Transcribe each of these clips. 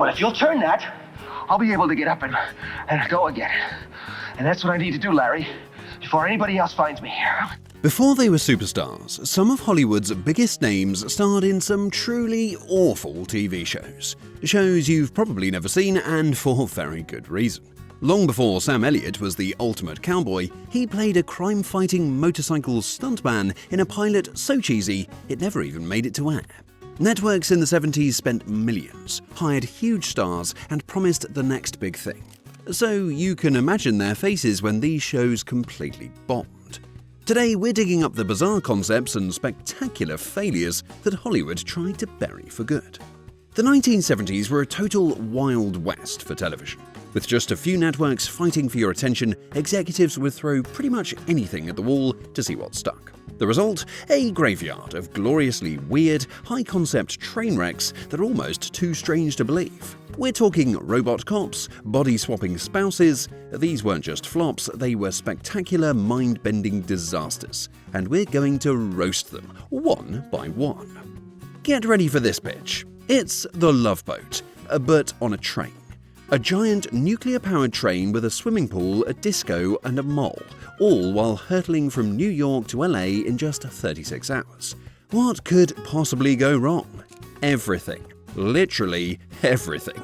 Well, if you'll turn that, I'll be able to get up and go again. And that's what I need to do, Larry, before anybody else finds me here. Before they were superstars, some of Hollywood's biggest names starred in some truly awful TV shows. Shows you've probably never seen, and for very good reason. Long before Sam Elliott was the ultimate cowboy, he played a crime-fighting motorcycle stuntman in a pilot so cheesy it never even made it to air. Networks in the 70s spent millions, hired huge stars, and promised the next big thing. So you can imagine their faces when these shows completely bombed. Today we're digging up the bizarre concepts and spectacular failures that Hollywood tried to bury for good. The 1970s were a total Wild West for television. With just a few networks fighting for your attention, executives would throw pretty much anything at the wall to see what stuck. The result? A graveyard of gloriously weird, high-concept train wrecks that are almost too strange to believe. We're talking robot cops, body-swapping spouses. These weren't just flops, they were spectacular, mind-bending disasters. And we're going to roast them, one by one. Get ready for this pitch. It's The Love Boat, but on a train. A giant nuclear-powered train with a swimming pool, a disco, and a mole, all while hurtling from New York to LA in just 36 hours. What could possibly go wrong? Everything. Literally everything.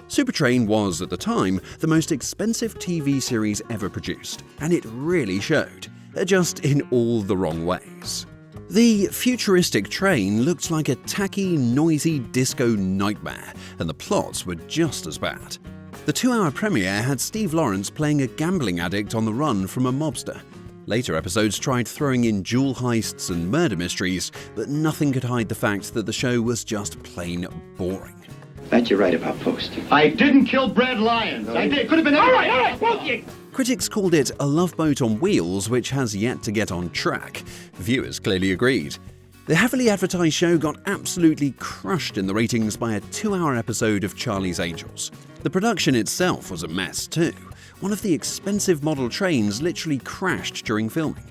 Supertrain was, at the time, the most expensive TV series ever produced, and it really showed, just in all the wrong ways. The futuristic train looked like a tacky, noisy disco nightmare, and the plots were just as bad. The 2-hour premiere had Steve Lawrence playing a gambling addict on the run from a mobster. Later episodes tried throwing in jewel heists and murder mysteries, but nothing could hide the fact that the show was just plain boring. Bet you're right about Post. I didn't kill Brad Lyons. I did. Could have been anything. All right, thank you. Critics called it a love boat on wheels which has yet to get on track. Viewers clearly agreed. The heavily advertised show got absolutely crushed in the ratings by a 2-hour episode of Charlie's Angels. The production itself was a mess too. One of the expensive model trains literally crashed during filming.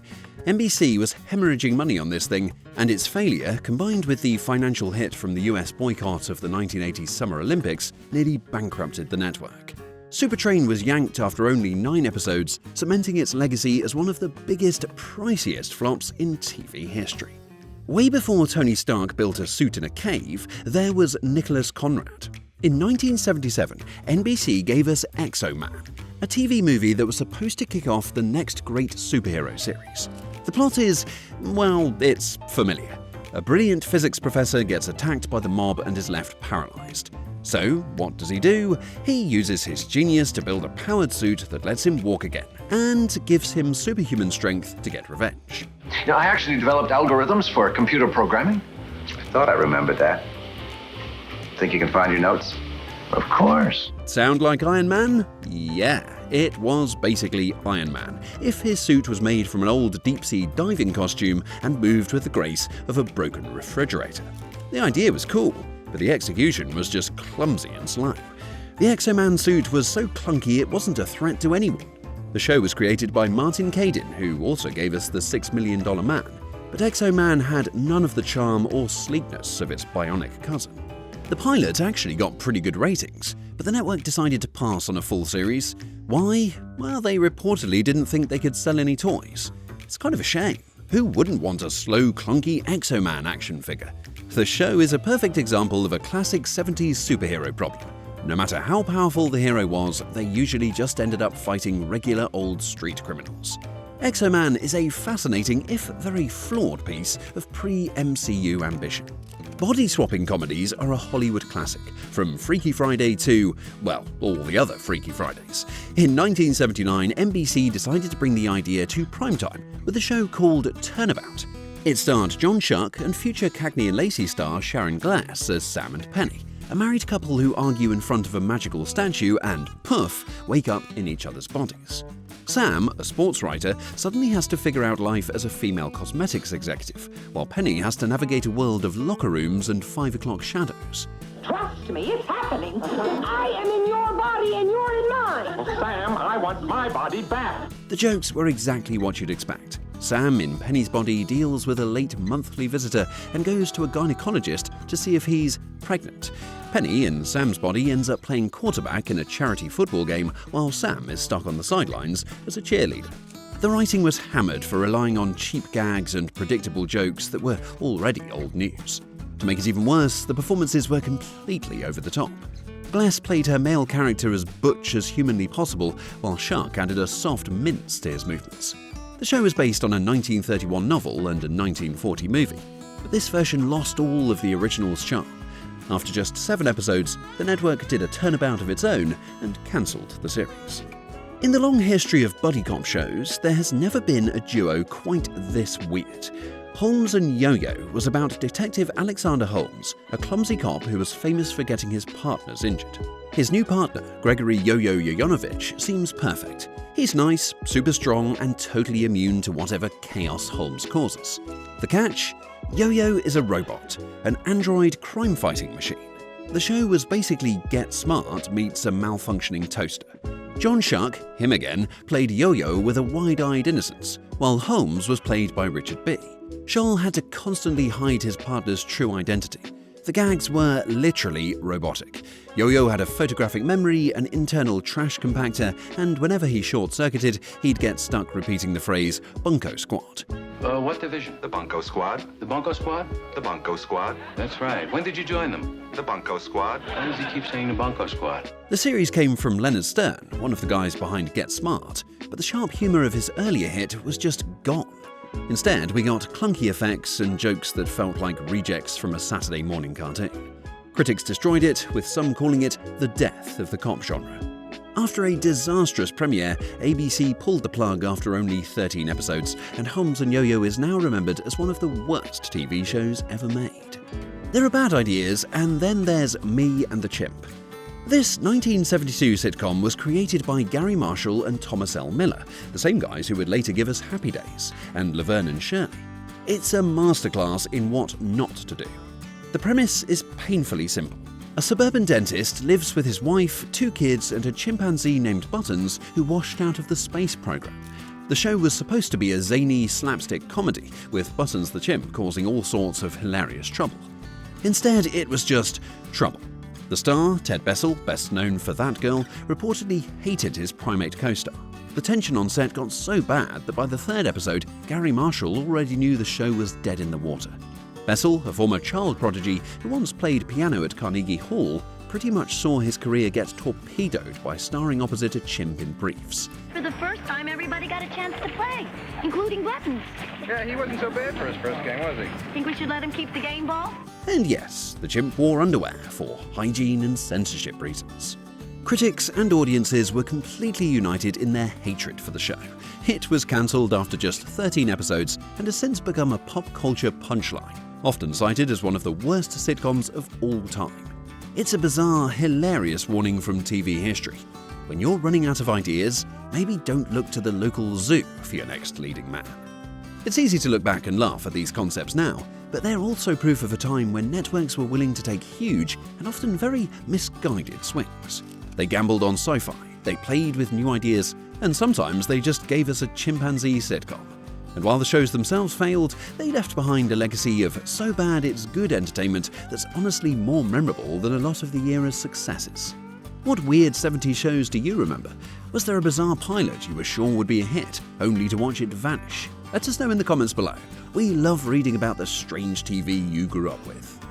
NBC was hemorrhaging money on this thing, and its failure, combined with the financial hit from the US boycott of the 1980 Summer Olympics, nearly bankrupted the network. Supertrain was yanked after only 9 episodes, cementing its legacy as one of the biggest, priciest flops in TV history. Way before Tony Stark built a suit in a cave, there was Nicholas Conrad. In 1977, NBC gave us Exo-Man, a TV movie that was supposed to kick off the next great superhero series. The plot is, well, it's familiar. A brilliant physics professor gets attacked by the mob and is left paralyzed. So, what does he do? He uses his genius to build a powered suit that lets him walk again, and gives him superhuman strength to get revenge. Now, I actually developed algorithms for computer programming. I thought I remembered that. Think you can find your notes? Of course. Sound like Iron Man? Yeah, it was basically Iron Man, if his suit was made from an old deep-sea diving costume and moved with the grace of a broken refrigerator. The idea was cool, but the execution was just clumsy and slow. The Exo-Man suit was so clunky it wasn't a threat to anyone. The show was created by Martin Caidin, who also gave us the $6 Million Man, but Exo-Man had none of the charm or sleekness of its bionic cousin. The pilot actually got pretty good ratings, but the network decided to pass on a full series. Why? Well, they reportedly didn't think they could sell any toys. It's kind of a shame. Who wouldn't want a slow, clunky Exo-Man action figure? The show is a perfect example of a classic 70s superhero problem. No matter how powerful the hero was, they usually just ended up fighting regular old street criminals. Exo-Man is a fascinating, if very flawed piece of pre-MCU ambition. Body-swapping comedies are a Hollywood classic, from Freaky Friday to, well, all the other Freaky Fridays. In 1979, NBC decided to bring the idea to primetime with a show called Turnabout. It starred John Schuck and future Cagney and Lacey star Sharon Glass as Sam and Penny, a married couple who argue in front of a magical statue and, poof, wake up in each other's bodies. Sam, a sports writer, suddenly has to figure out life as a female cosmetics executive, while Penny has to navigate a world of locker rooms and 5 o'clock shadows. Trust me, it's happening. I am in your body and you're in mine. Well, Sam, I want my body back. The jokes were exactly what you'd expect. Sam, in Penny's body, deals with a late monthly visitor and goes to a gynecologist to see if he's pregnant. Penny, in Sam's body, ends up playing quarterback in a charity football game while Sam is stuck on the sidelines as a cheerleader. The writing was hammered for relying on cheap gags and predictable jokes that were already old news. To make it even worse, the performances were completely over the top. Glass played her male character as butch as humanly possible, while Shark added a soft mince to his movements. The show is based on a 1931 novel and a 1940 movie, but this version lost all of the original's charm. After just 7 episodes, the network did a turnabout of its own and cancelled the series. In the long history of buddy cop shows, there has never been a duo quite this weird. Holmes and Yoyo was about Detective Alexander Holmes, a clumsy cop who was famous for getting his partners injured. His new partner, Gregory Yoyo Yoyonovich, seems perfect. He's nice, super strong, and totally immune to whatever chaos Holmes causes. The catch? Yoyo is a robot, an android crime-fighting machine. The show was basically Get Smart meets a malfunctioning toaster. John Shuck, him again, played Yoyo with a wide-eyed innocence, while Holmes was played by Richard B. Scholl had to constantly hide his partner's true identity. The gags were literally robotic. Yoyo had a photographic memory, an internal trash compactor, and whenever he short-circuited, he'd get stuck repeating the phrase Bunko Squad. What division? The Bunko Squad. The Bunko Squad? The Bunko Squad. That's right. When did you join them? The Bunko Squad. Why does he keep saying the Bunko Squad? The series came from Leonard Stern, one of the guys behind Get Smart, but the sharp humour of his earlier hit was just gone. Instead, we got clunky effects and jokes that felt like rejects from a Saturday morning cartoon. Critics destroyed it, with some calling it the death of the cop genre. After a disastrous premiere, ABC pulled the plug after only 13 episodes, and Holmes and Yoyo is now remembered as one of the worst TV shows ever made. There are bad ideas, and then there's Me and the Chimp. This 1972 sitcom was created by Gary Marshall and Thomas L. Miller, the same guys who would later give us Happy Days and Laverne and Shirley. It's a masterclass in what not to do. The premise is painfully simple. A suburban dentist lives with his wife, 2 kids, and a chimpanzee named Buttons who washed out of the space program. The show was supposed to be a zany slapstick comedy, with Buttons the chimp causing all sorts of hilarious trouble. Instead, it was just trouble. The star, Ted Bessel, best known for That Girl, reportedly hated his primate co-star. The tension on set got so bad that by the 3rd episode, Gary Marshall already knew the show was dead in the water. Bessel, a former child prodigy who once played piano at Carnegie Hall, pretty much saw his career get torpedoed by starring opposite a chimp in briefs. For the first time, everybody got a chance to play, including Buttons. Yeah, he wasn't so bad for his first game, was he? Think we should let him keep the game ball? And yes, the chimp wore underwear for hygiene and censorship reasons. Critics and audiences were completely united in their hatred for the show. It was cancelled after just 13 episodes and has since become a pop culture punchline, often cited as one of the worst sitcoms of all time. It's a bizarre, hilarious warning from TV history. When you're running out of ideas, maybe don't look to the local zoo for your next leading man. It's easy to look back and laugh at these concepts now, but they're also proof of a time when networks were willing to take huge and often very misguided swings. They gambled on sci-fi, they played with new ideas, and sometimes they just gave us a chimpanzee sitcom. And while the shows themselves failed, they left behind a legacy of so bad it's good entertainment that's honestly more memorable than a lot of the era's successes. What weird 70s shows do you remember? Was there a bizarre pilot you were sure would be a hit, only to watch it vanish? Let us know in the comments below. We love reading about the strange TV you grew up with.